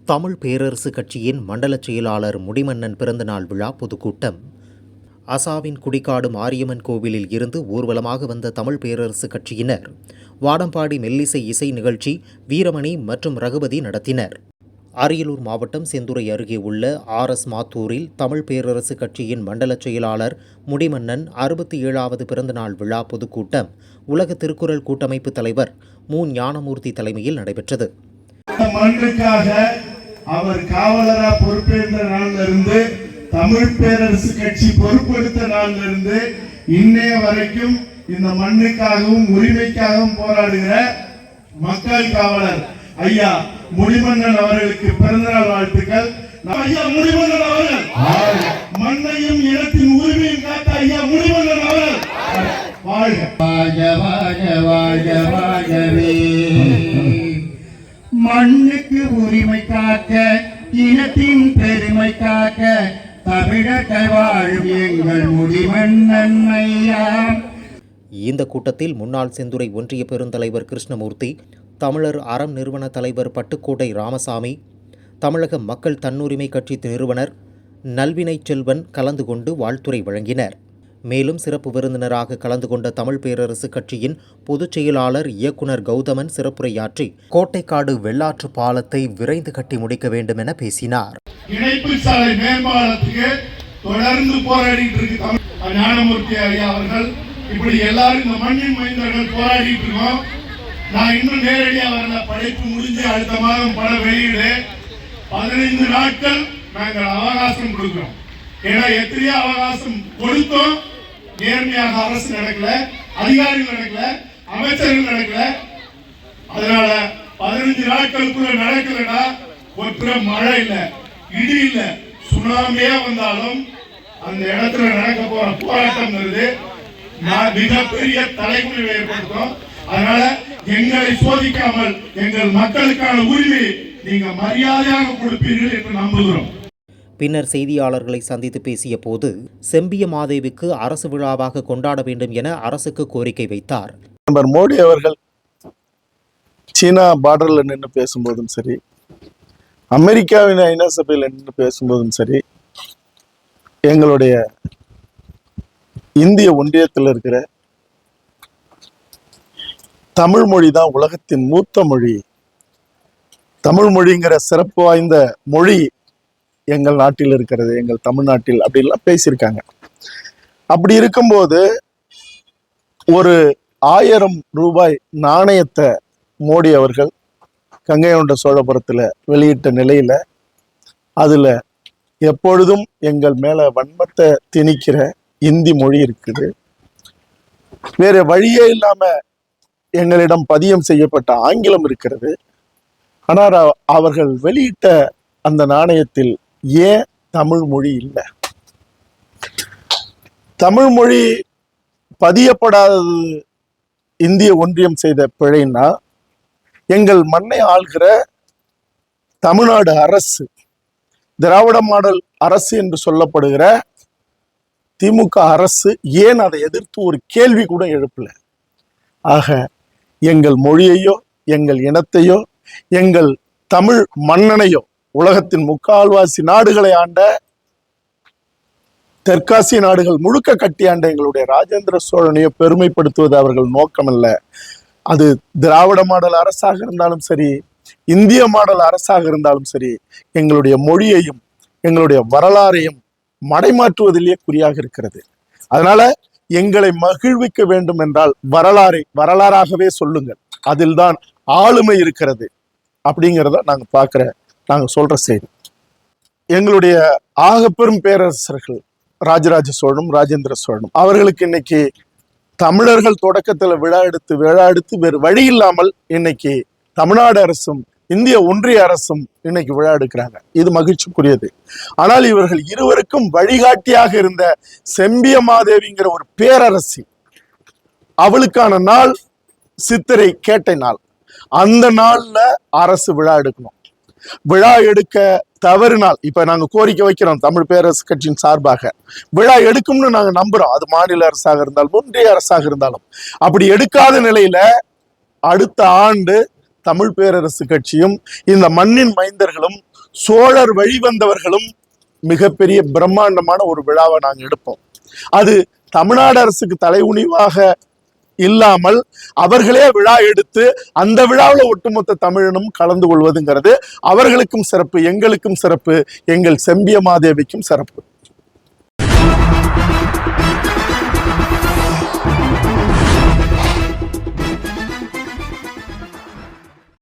தமிழ் பேரரசு கட்சியின் மண்டல செயலாளர் முடிமன்னன் பிறந்தநாள் விழா பொதுக்கூட்டம். அசாவின் குடிக்காடு மாரியம்மன் கோவிலில் இருந்து ஊர்வலமாக வந்த தமிழ் பேரரசு கட்சியினர் வாடம்பாடி மெல்லிசை இசை நிகழ்ச்சி வீரமணி மற்றும் ரகுபதி நடத்தினர். அரியலூர் மாவட்டம் செந்துறை அருகே உள்ள RS மாத்தூரில் தமிழ் பேரரசு கட்சியின் மண்டல செயலாளர் முடிமன்னன் 67வது பிறந்தநாள் விழா பொதுக்கூட்டம் உலக திருக்குறள் கூட்டமைப்பு தலைவர் மு. ஞானமூர்த்தி தலைமையில் நடைபெற்றது. மண்ணுக்காக அவர் காவலரா பொறுப்பேற்ற நாளிலிருந்து தமிழ் பேரரசு கட்சி பொறுப்பெடுத்த நாளிலிருந்து இன்னைய வரைக்கும் இந்த மண்ணுக்காகவும் உரிமைக்காகவும் போராடுகிற மக்கள் காவலர் ஐயா முடிமன்னன் அவர்களுக்கு பிறந்தநாள் வாழ்த்துக்கள். ஐயா முடிமன்னன் அவர்கள் மண்ணையும் இனத்தின் உரிமையும் காத்த ஐயா முடிமன்னன் அவர்கள் வாழ்க வாழ்க வாழ்க வாழ்க வாழ்கவே. மண்ணுக்கு உரிமை காக்க இனத்தின் பெருமை காக்க தமிழர்கள் வாழும் எங்கள் முடிமன்னன் ஐயா. இந்த கூட்டத்தில் முன்னாள் செந்துறை ஒன்றிய பெருந்தலைவர் கிருஷ்ணமூர்த்தி, தமிழர் அறம் நிறுவன தலைவர் பட்டுக்கோட்டை ராமசாமி, தமிழக மக்கள் தன்னுரிமை கட்சி நிறுவனர் நல்வினை செல்வன் கலந்து கொண்டு வாழ்த்துரை வழங்கினர். மேலும் சிறப்பு விருந்தினராக கலந்து கொண்ட தமிழ் பேரரசு கட்சியின் பொதுச் செயலாளர் இயக்குனர் கௌதமன் சிறப்புரையாற்றி கோட்டைக்காடு வெள்ளாற்று பாலத்தை விரைந்து கட்டி முடிக்க வேண்டும் என பேசினார். இணைப்பு சாலை மேம்பாலத்துக்கு தொடர்ந்து போராடிட்டு இருக்கு ஞானமூர்த்தி ஐயா அவர்கள். இப்படி எல்லாரும் இந்த மண்ணின் மைந்தர்கள் போராடிட்டு இருக்கோம். நான் இன்னும் நேரடியாக வரல, படைப்பு முடிஞ்சு அடுத்த மாதம் பட வெளியீடு. 15 நாட்கள் நாங்கள் அவகாசம் கொடுக்கிறோம். ஏன்னா எத்தனையோ அவகாசம் கொடுத்தோம், நேர்மையாக அரசு நடக்கல, அதிகாரிகள் நடக்கல, அமைச்சர்கள் நடக்கல. அதனால 15 நாட்களுக்குள்ள நடக்கலன்னா ஒற்ற மழை இல்லை, இடி இல்லை, சுனாமியே வந்தாலும் அந்த இடத்துல நடக்க போற போராட்டம் மிகப்பெரிய தலைமுறை ஏற்படுத்தும். அதனால எங்களை சோதிக்காமல் எங்கள் மக்களுக்கான உரிமை நீங்க மரியாதையாக கொடுப்பீர்கள் என்று நம்புகிறோம். பின்னர் செய்தியாளர்களை சந்தித்து பேசிய போது செம்பிய மாதேவிக்கு அரசு விழாவாக கொண்டாட வேண்டும் என அரசுக்கு கோரிக்கை வைத்தார். நண்பர் மோடி அவர்கள் சீனா பார்டர்ல நின்று பேசும்போதும் சரி, அமெரிக்காவின் ஐநா சபையில் நின்று பேசும்போதும் சரி, எங்களுடைய இந்திய ஒன்றியத்தில் இருக்கிற தமிழ் மொழி தான் உலகத்தின் மூத்த மொழி, தமிழ் மொழிங்கிற சிறப்பு வாய்ந்த மொழி எங்கள் நாட்டில் இருக்கிறது, எங்கள் தமிழ்நாட்டில் அப்படின்லாம் பேசியிருக்காங்க. அப்படி இருக்கும்போது ஒரு 1000 ரூபாய் நாணயத்தை மோடி அவர்கள் கங்கை கொண்ட சோழபுரத்தில் வெளியிட்ட நிலையில அதுல எப்பொழுதும் எங்கள் மேல வன்மத்தை திணிக்கிற இந்தி மொழி இருக்குது. வேற வழியே இல்லாம எங்களிடம் பதியம் செய்யப்பட்ட ஆங்கிலம் இருக்கிறது. ஆனால் அவர்கள் வெளியிட்ட அந்த நாணயத்தில் ஏன் தமிழ் மொழி இல்லை? தமிழ் மொழி பதியப்படாதது இந்திய ஒன்றியம் செய்த பிழைன்னா, எங்கள் மண்ணை ஆள்கிற தமிழ்நாடு அரசு, திராவிட மாடல் அரசு என்று சொல்லப்படுகிற திமுக அரசு ஏன் அதை எதிர்த்து ஒரு கேள்வி கூட எழுப்பல? ஆக எங்கள் மொழியையோ, எங்கள் இனத்தையோ, எங்கள் தமிழ் மன்னனையோ, உலகத்தின் முக்கால்வாசி நாடுகளை ஆண்ட, தெற்காசிய நாடுகள் முழுக்க கட்டி ஆண்ட எங்களுடைய ராஜேந்திர சோழனையோ பெருமைப்படுத்துவது அவர்கள் நோக்கமல்ல. அது திராவிட மாடல் அரசாக இருந்தாலும் சரி, இந்திய மாடல் அரசாக இருந்தாலும் சரி, எங்களுடைய மொழியையும் எங்களுடைய வரலாறையும் மடைமாற்றுவதிலேயே குறியாக இருக்கிறது. அதனால எங்களை மகிழ்விக்க வேண்டும் என்றால் வரலாறாகவே சொல்லுங்கள், அதில் தான் ஆளுமை இருக்கிறது அப்படிங்கிறத நாங்க சொல்ற செய்தி. எங்களுடைய ஆகப்பெரும் பேரரசர்கள் ராஜராஜ சோழனும் ராஜேந்திர சோழனும் அவர்களுக்கு இன்னைக்கு தமிழர்கள் தொடக்கத்துல விழா எடுத்து வேறு வழி இல்லாமல் இன்னைக்கு தமிழ்நாடு அரசும் இந்திய ஒன்றிய அரசும் இன்னைக்கு விழா எடுக்கிறாங்க. இது மகிழ்ச்சிக்குரியது. ஆனால் இவர்கள் இருவருக்கும் வழிகாட்டியாக இருந்த செம்பிய மாதேவிங்கிற ஒரு பேரரசி, அவளுக்கான நாள் சித்திரை கேட்டை நாள். அந்த நாள்ல அரசு விழா எடுக்கணும். விழா எடுக்க தவறினால், இப்ப நாங்க கோரிக்கை வைக்கிறோம் தமிழ் பேரரசு கட்சியின் சார்பாக, விழா எடுக்கும்னு நாங்க நம்புறோம். அது மாநில அரசாக இருந்தாலும் ஒன்றிய அரசாக இருந்தாலும். அப்படி எடுக்காத நிலையில அடுத்த ஆண்டு தமிழ் பேரரசு கட்சியும் இந்த மண்ணின் மைந்தர்களும் சோழர் வழிவந்தவர்களும் மிகப்பெரிய பிரம்மாண்டமான ஒரு விழாவை நாங்க எடுப்போம். அது தமிழ்நாடு அரசுக்கு தலைகுனிவாக இல்லாமல் அவர்களே விழா எடுத்து அந்த விழாவில் ஒட்டுமொத்த தமிழனும் கலந்து கொள்வதுங்கிறது அவர்களுக்கும் சிறப்பு, எங்களுக்கும் சிறப்பு, எங்கள் செம்பிய மாதேவிக்கும் சிறப்பு.